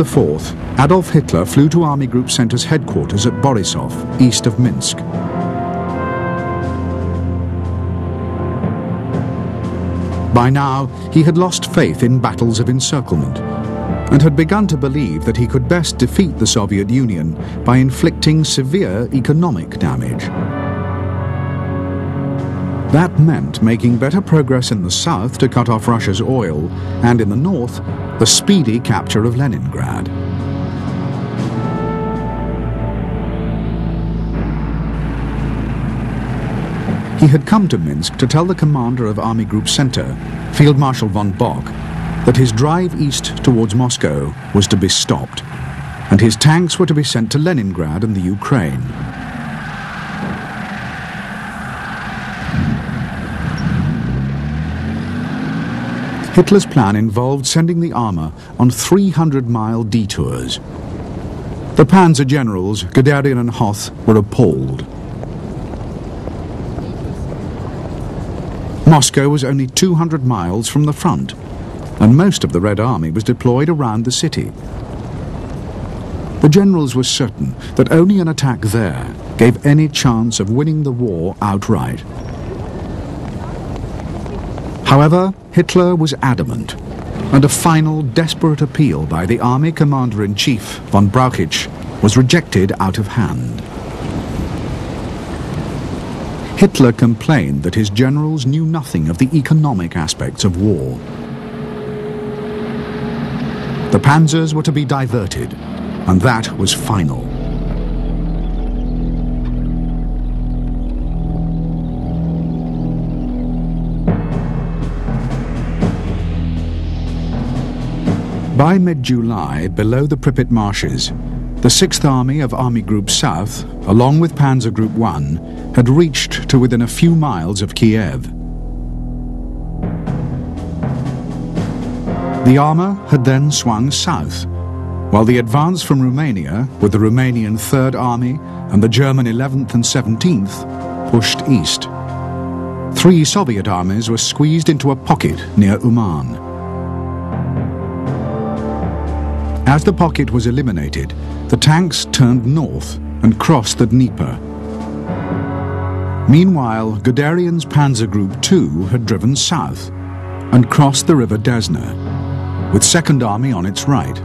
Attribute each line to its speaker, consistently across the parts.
Speaker 1: the 4th, Adolf Hitler flew to Army Group Center's headquarters at Borisov, east of Minsk. By now, he had lost faith in battles of encirclement and had begun to believe that he could best defeat the Soviet Union by inflicting severe economic damage. That meant making better progress in the south to cut off Russia's oil, and in the north, the speedy capture of Leningrad. He had come to Minsk to tell the commander of Army Group Center, Field Marshal von Bock, that his drive east towards Moscow was to be stopped, and his tanks were to be sent to Leningrad and the Ukraine. Hitler's plan involved sending the armor on 300-mile detours. The panzer generals, Guderian and Hoth, were appalled. Moscow was only 200 miles from the front, and most of the Red Army was deployed around the city. The generals were certain that only an attack there gave any chance of winning the war outright. However, Hitler was adamant, and a final desperate appeal by the Army Commander-in-Chief, von Brauchitsch, was rejected out of hand. Hitler complained that his generals knew nothing of the economic aspects of war. The panzers were to be diverted, and that was final. By mid-July, below the Pripyat marshes, the 6th Army of Army Group South, along with Panzer Group 1, had reached to within a few miles of Kiev. The armour had then swung south, while the advance from Romania, with the Romanian 3rd Army and the German 11th and 17th, pushed east. 3 Soviet armies were squeezed into a pocket near Uman. As the pocket was eliminated, the tanks turned north and crossed the Dnieper. Meanwhile, Guderian's Panzer Group 2 had driven south and crossed the river Desna, with 2nd Army on its right.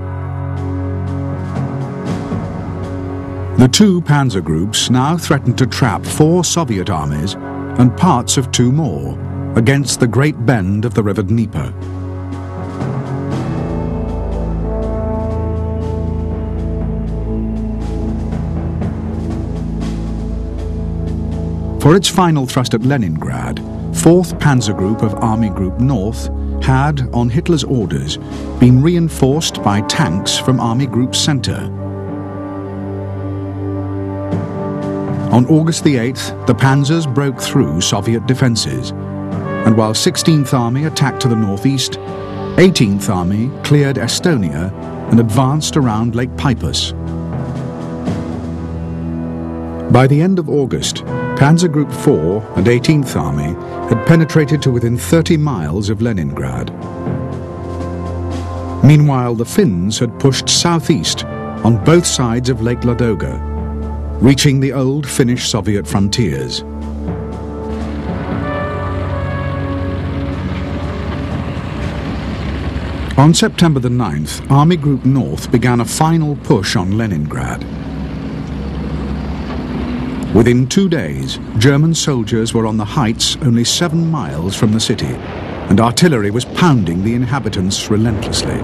Speaker 1: The 2 panzer groups now threatened to trap 4 Soviet armies and parts of 2 more against the great bend of the river Dnieper. For its final thrust at Leningrad, 4th Panzer Group of Army Group North had, on Hitler's orders, been reinforced by tanks from Army Group Center. On August the 8th, the panzers broke through Soviet defenses, and while 16th Army attacked to the northeast, 18th Army cleared Estonia and advanced around Lake Peipus. By the end of August, Panzer Group 4 and 18th Army had penetrated to within 30 miles of Leningrad. Meanwhile, the Finns had pushed southeast on both sides of Lake Ladoga, reaching the old Finnish-Soviet frontiers. On September the 9th, Army Group North began a final push on Leningrad. Within 2 days, German soldiers were on the heights only 7 miles from the city, and artillery was pounding the inhabitants relentlessly.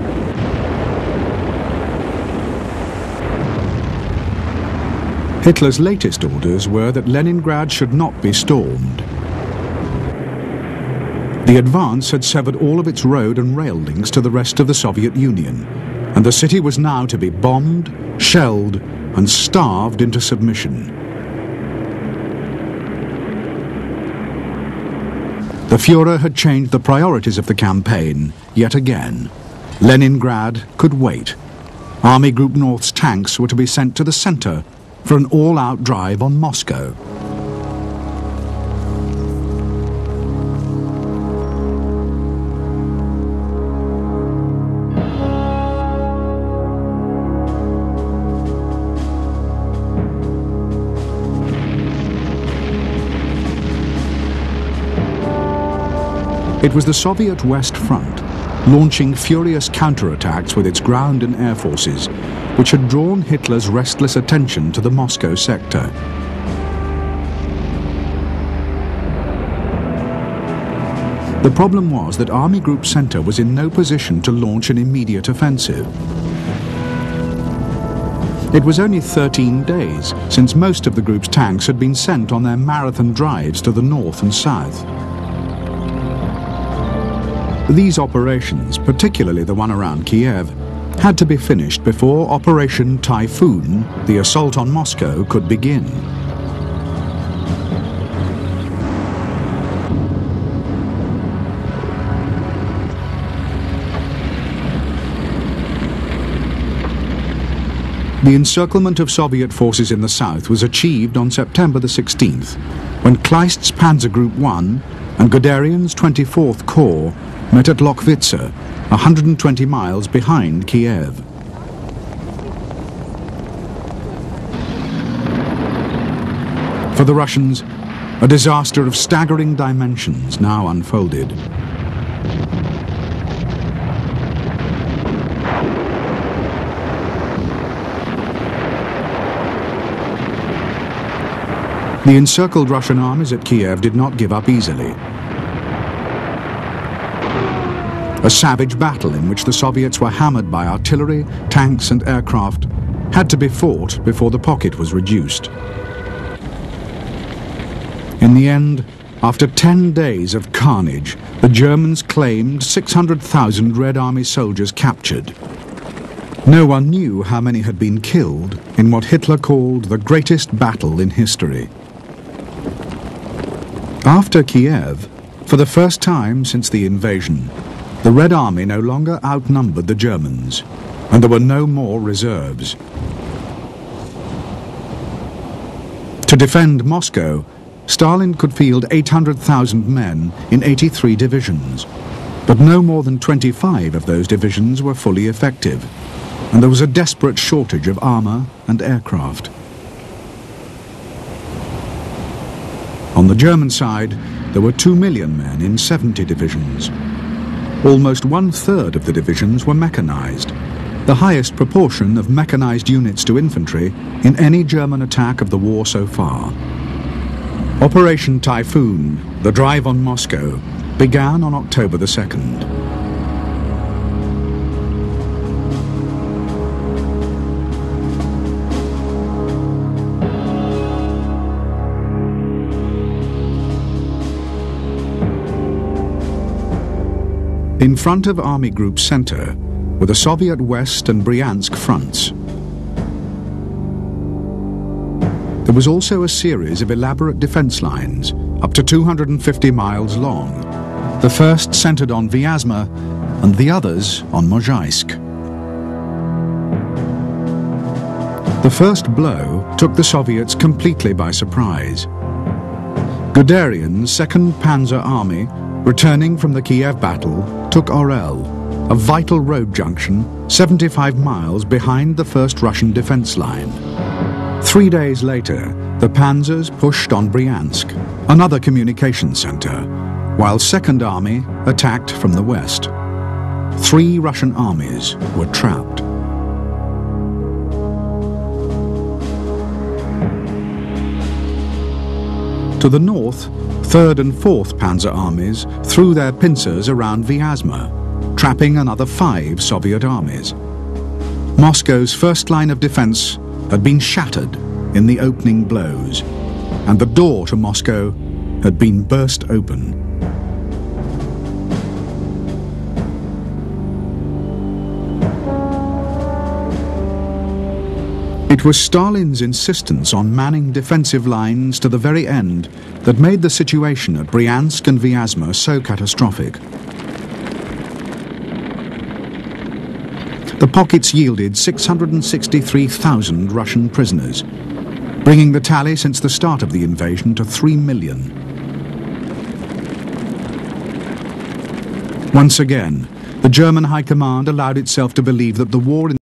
Speaker 1: Hitler's latest orders were that Leningrad should not be stormed. The advance had severed all of its road and rail links to the rest of the Soviet Union, and the city was now to be bombed, shelled, and starved into submission. The Führer had changed the priorities of the campaign yet again. Leningrad could wait. Army Group North's tanks were to be sent to the center for an all-out drive on Moscow. It was the Soviet West Front, launching furious counterattacks with its ground and air forces, which had drawn Hitler's restless attention to the Moscow sector. The problem was that Army Group Center was in no position to launch an immediate offensive. It was only 13 days since most of the group's tanks had been sent on their marathon drives to the north and south. These operations, particularly the one around Kiev, had to be finished before Operation Typhoon, the assault on Moscow, could begin. The encirclement of Soviet forces in the south was achieved on September the 16th, when Kleist's Panzer Group 1 and Guderian's 24th Corps met at Lochwitze, 120 miles behind Kiev. For the Russians, a disaster of staggering dimensions now unfolded. The encircled Russian armies at Kiev did not give up easily. A savage battle in which the Soviets were hammered by artillery, tanks and aircraft had to be fought before the pocket was reduced. In the end, after 10 days of carnage, the Germans claimed 600,000 Red Army soldiers captured. No one knew how many had been killed in what Hitler called the greatest battle in history. After Kiev, for the first time since the invasion, the Red Army no longer outnumbered the Germans, and there were no more reserves. To defend Moscow, Stalin could field 800,000 men in 83 divisions, but no more than 25 of those divisions were fully effective, and there was a desperate shortage of armor and aircraft. On the German side, there were 2 million men in 70 divisions. Almost 1/3 of the divisions were mechanized, the highest proportion of mechanized units to infantry in any German attack of the war so far. Operation Typhoon, the drive on Moscow, began on October the 2nd. In front of Army Group Center were the Soviet West and Bryansk fronts. There was also a series of elaborate defense lines, up to 250 miles long, the first centered on Vyazma and the others on Mozhaisk. The first blow took the Soviets completely by surprise. Guderian's 2nd Panzer Army, returning from the Kiev battle, took Orel, a vital road junction 75 miles behind the first Russian defense line. 3 days later, the Panzers pushed on Bryansk, another communication center, while 2nd Army attacked from the west. 3 Russian armies were trapped. To the north, 3rd and 4th Panzer Armies threw their pincers around Vyazma, trapping another 5 Soviet armies. Moscow's first line of defense had been shattered in the opening blows, and the door to Moscow had been burst open. It was Stalin's insistence on manning defensive lines to the very end that made the situation at Bryansk and Vyazma so catastrophic. The pockets yielded 663,000 Russian prisoners, bringing the tally since the start of the invasion to 3 million. Once again, the German High Command allowed itself to believe that the war in